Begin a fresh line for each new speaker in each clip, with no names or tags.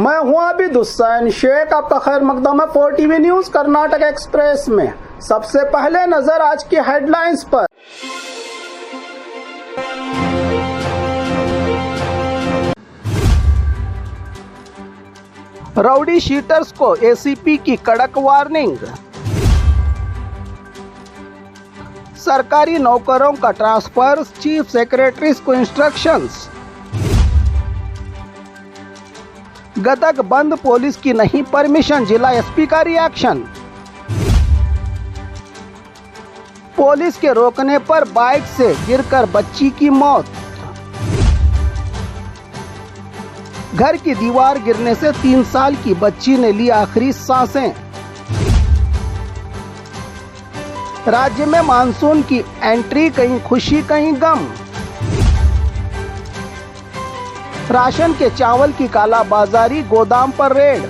मैं हूं आबिद हुसैन शेख, आपका खैर मकदम है 4TV न्यूज कर्नाटक एक्सप्रेस में। सबसे पहले नजर आज की हेडलाइंस पर। राउडी शीटर्स को एसीपी की कड़क वार्निंग। सरकारी नौकरों का ट्रांसफर, चीफ सेक्रेटरीज को इंस्ट्रक्शंस। गदग बंद, पुलिस की नहीं परमिशन, जिला एसपी का रिएक्शन। पुलिस के रोकने पर बाइक से गिरकर बच्ची की मौत। घर की दीवार गिरने से 3 साल की बच्ची ने ली आखिरी सांसें। राज्य में मानसून की एंट्री, कहीं खुशी कहीं गम। राशन के चावल की कालाबाजारी, गोदाम पर रेड।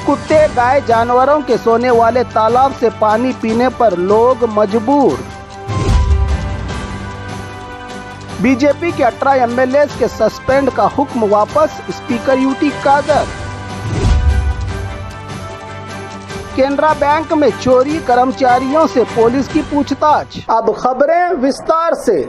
कुत्ते गाय जानवरों के सोने वाले तालाब से पानी पीने पर लोग मजबूर। बीजेपी के 18 एमएलए के सस्पेंड का हुक्म वापस, स्पीकर यूटी कादर। केनरा बैंक में चोरी, कर्मचारियों से पुलिस की पूछताछ। अब खबरें विस्तार से।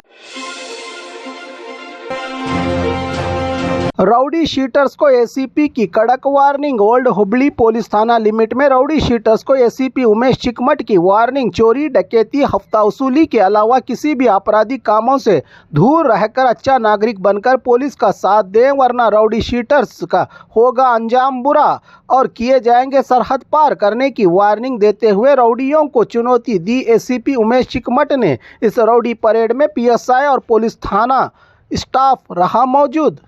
राउडी शीटर्स को एसीपी की कड़क वार्निंग। ओल्ड हुबली पुलिस थाना लिमिट में राउडी शीटर्स को एसीपी उमेश चिकमट की वार्निंग। चोरी, डकैती, हफ्ता वसूली के अलावा किसी भी आपराधिक कामों से दूर रहकर अच्छा नागरिक बनकर पुलिस का साथ दें, वरना राउडी शीटर्स का होगा अंजाम बुरा और किए जाएंगे सरहद पार करने की वार्निंग देते हुए राउडियों को चुनौती दी एसीपी उमेश चिकमट ने। इस राउडी परेड में पीएसआई और पुलिस थाना स्टाफ रहा मौजूद।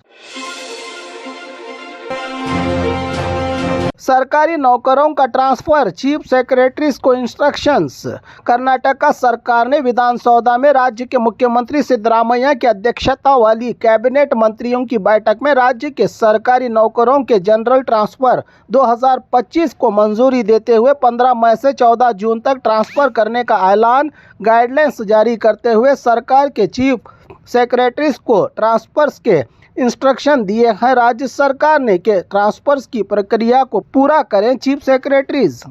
सरकारी नौकरों का ट्रांसफर, चीफ सेक्रेटरीज को इंस्ट्रक्शंस। कर्नाटक सरकार ने विधानसभा में राज्य के मुख्यमंत्री सिद्धरामैया की अध्यक्षता वाली कैबिनेट मंत्रियों की बैठक में राज्य के सरकारी नौकरों के जनरल ट्रांसफर 2025 को मंजूरी देते हुए 15 मई से 14 जून तक ट्रांसफर करने का ऐलान, गाइडलाइंस जारी करते हुए सरकार के चीफ सेक्रेटरीज को ट्रांसफर्स के इंस्ट्रक्शन दिए हैं। राज्य सरकार ने के ट्रांसफर्स की प्रक्रिया को पूरा करें चीफ सेक्रेटरीज।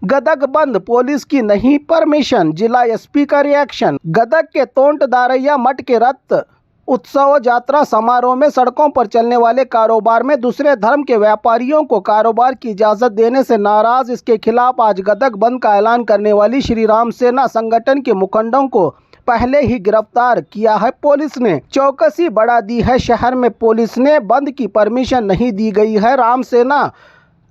गदग बंद, पुलिस की नहीं परमिशन, जिला एसपी का रिएक्शन। गदग के तोंटदारैया मठ के रथ उत्सव यात्रा समारोह में सड़कों पर चलने वाले कारोबार में दूसरे धर्म के व्यापारियों को कारोबार की इजाजत देने से नाराज, इसके खिलाफ आज गदग बंद का ऐलान करने वाली श्री राम सेना संगठन के मुखंडों को पहले ही गिरफ्तार किया है। पुलिस ने चौकसी बढ़ा दी है। शहर में पुलिस ने बंद की परमिशन नहीं दी गई है। राम सेना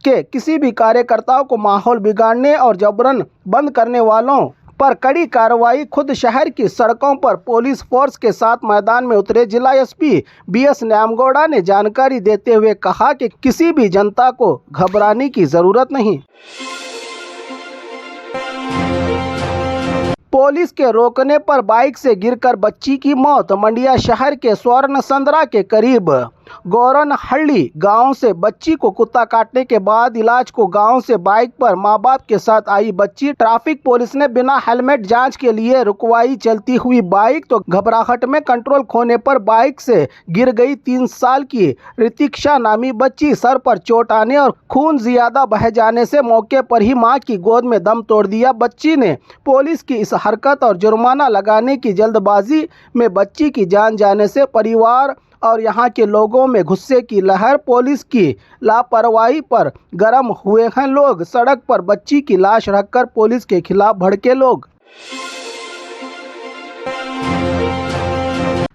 के किसी भी कार्यकर्ताओं को माहौल बिगाड़ने और जबरन बंद करने वालों पर कड़ी कार्रवाई। खुद शहर की सड़कों पर पुलिस फोर्स के साथ मैदान में उतरे जिला एसपी बीएस न्यामगौड़ा ने जानकारी देते हुए कहा कि किसी भी जनता को घबराने की जरूरत नहीं। पुलिस के रोकने पर बाइक से गिरकर बच्ची की मौत। मंडिया शहर के स्वर्ण संद्रा के करीब गौरनहल्ली गांव से बच्ची को कुत्ता काटने के बाद इलाज को गांव से बाइक पर मां बाप के साथ आई बच्ची। ट्रैफिक पुलिस ने बिना हेलमेट जांच के लिए रुकवाई चलती हुई बाइक, तो घबराहट में कंट्रोल खोने पर बाइक से गिर गई 3 साल की ऋतिक्षा नामी बच्ची। सर पर चोट आने और खून ज्यादा बह जाने से मौके पर ही मां की गोद में दम तोड़ दिया। बच्ची ने पुलिस की इस हरकत और जुर्माना लगाने की जल्दबाजी में बच्ची की जान जाने से परिवार और यहाँ के लोगों में गुस्से की लहर। पुलिस की लापरवाही पर गर्म हुए हैं लोग। सड़क पर बच्ची की लाश रखकर पुलिस के खिलाफ भड़के लोग।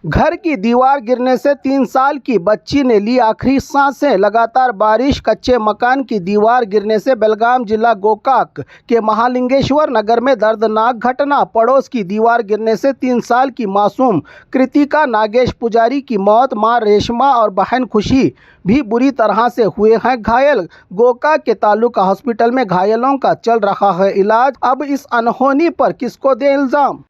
घर की दीवार गिरने से 3 साल की बच्ची ने ली आखिरी सांसें। लगातार बारिश, कच्चे मकान की दीवार गिरने से बेलगाम जिला गोकाक के महालिंगेश्वर नगर में दर्दनाक घटना। पड़ोस की दीवार गिरने से 3 साल की मासूम कृतिका नागेश पुजारी की मौत। मां रेशमा और बहन खुशी भी बुरी तरह से हुए हैं घायल। गोकाक के तालुका हॉस्पिटल में घायलों का चल रहा है इलाज। अब इस अनहोनी पर किसको दे इल्जाम।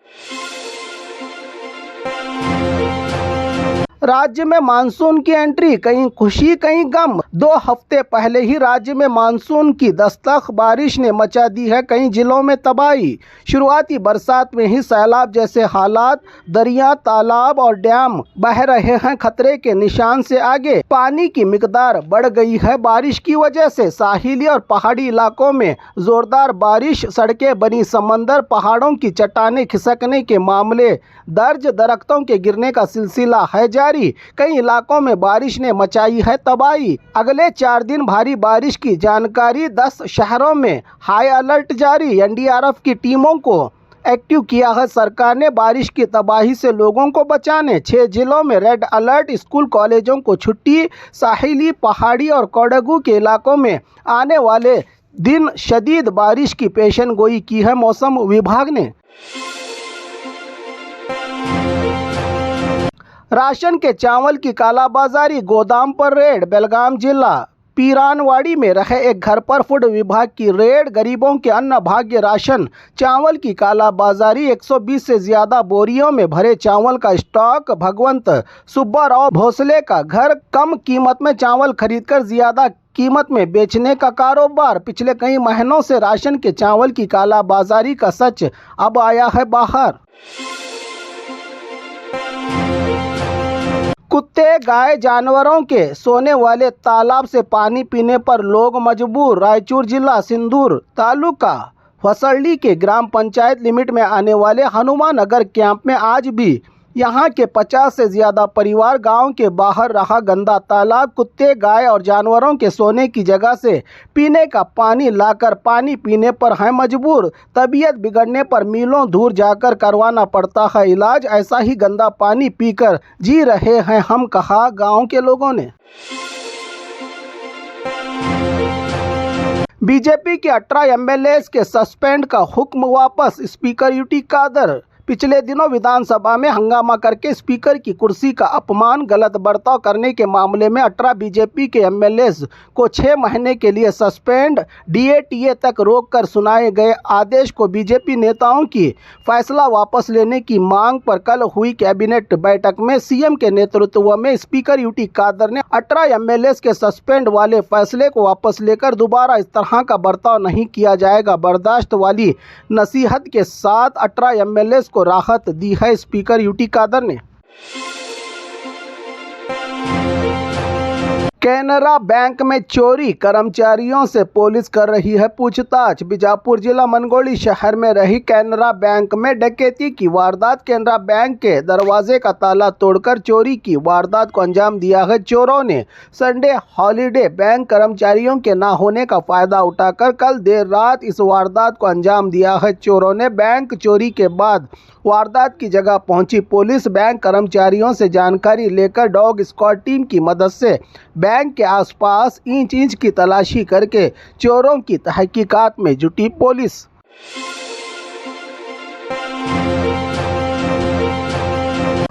राज्य में मानसून की एंट्री, कहीं खुशी कहीं गम। 2 हफ्ते पहले ही राज्य में मानसून की दस्तक, बारिश ने मचा दी है कई जिलों में तबाही। शुरुआती बरसात में ही सैलाब जैसे हालात, दरिया, तालाब और डैम बह रहे हैं खतरे के निशान से आगे। पानी की मिकदार बढ़ गई है बारिश की वजह से। साहिली और पहाड़ी इलाकों में जोरदार बारिश, सड़कें बनी समंदर, पहाड़ों की चट्टानें खिसकने के मामले दर्ज, दरख्तों के गिरने का सिलसिला है जारी। कई इलाकों में बारिश ने मचाई है तबाही। अगले 4 दिन भारी बारिश की जानकारी। 10 शहरों में हाई अलर्ट जारी। एनडीआरएफ की टीमों को एक्टिव किया है सरकार ने बारिश की तबाही से लोगों को बचाने। 6 जिलों में रेड अलर्ट, स्कूल कॉलेजों को छुट्टी। साहिली, पहाड़ी और कोडगू के इलाकों में आने वाले दिन शदीद बारिश की पेशन गोई की है मौसम विभाग ने। राशन के चावल की कालाबाजारी, गोदाम पर रेड। बेलगाम जिला पीरानवाड़ी में रहे एक घर पर फूड विभाग की रेड। गरीबों के अन्न भाग्य राशन चावल की कालाबाजारी। 120 से ज्यादा बोरियों में भरे चावल का स्टॉक। भगवंत सुब्बा राव भोसले का घर। कम कीमत में चावल खरीदकर ज्यादा कीमत में बेचने का कारोबार। पिछले कई महीनों से राशन के चावल की कालाबाजारी का सच अब आया है बाहर। कुत्ते, गाय, जानवरों के सोने वाले तालाब से पानी पीने पर लोग मजबूर। रायचूर जिला सिंदूर तालुका फसल्डी के ग्राम पंचायत लिमिट में आने वाले हनुमान नगर कैंप में आज भी यहाँ के 50 से ज़्यादा परिवार गांव के बाहर रहा गंदा तालाब, कुत्ते, गाय और जानवरों के सोने की जगह से पीने का पानी लाकर पानी पीने पर हैं मजबूर। तबीयत बिगड़ने पर मीलों दूर जाकर करवाना पड़ता है इलाज। ऐसा ही गंदा पानी पीकर जी रहे हैं हम, कहा गांव के लोगों ने। बीजेपी के 18 एमएलए के सस्पेंड का हुक्म वापस। स्पीकर यूटी कादर पिछले दिनों विधानसभा में हंगामा करके स्पीकर की कुर्सी का अपमान, गलत बर्ताव करने के मामले में 18 बीजेपी के एमएलए को 6 महीने के लिए सस्पेंड, डीएटीए तक रोककर सुनाए गए आदेश को बीजेपी नेताओं की फैसला वापस लेने की मांग पर कल हुई कैबिनेट बैठक में सीएम के नेतृत्व में स्पीकर यूटी कादर ने 18 एमएलए के सस्पेंड वाले फैसले को वापस लेकर दोबारा इस तरह का बर्ताव नहीं किया जाएगा बर्दाश्त वाली नसीहत के साथ 18 एमएलए को राहत दी है स्पीकर यूटी कादर ने। कैनरा बैंक में चोरी, कर्मचारियों से पुलिस कर रही है पूछताछ। बीजापुर जिला मनगोली शहर में रही कैनरा बैंक में डकैती की वारदात। कैनरा बैंक के दरवाजे का ताला तोड़कर चोरी की वारदात को अंजाम दिया है चोरों ने। संडे हॉलिडे बैंक कर्मचारियों के ना होने का फायदा उठाकर कल देर रात इस वारदात को अंजाम दिया है चोरों ने। बैंक चोरी के बाद वारदात की जगह पहुंची पुलिस बैंक कर्मचारियों से जानकारी लेकर डॉग स्क्वाड टीम की मदद से बैंक के आसपास इंच इंच की तलाशी करके चोरों की तहकीकात में जुटी पुलिस।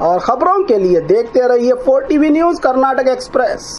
और खबरों के लिए देखते रहिए 4TV न्यूज़ कर्नाटक एक्सप्रेस।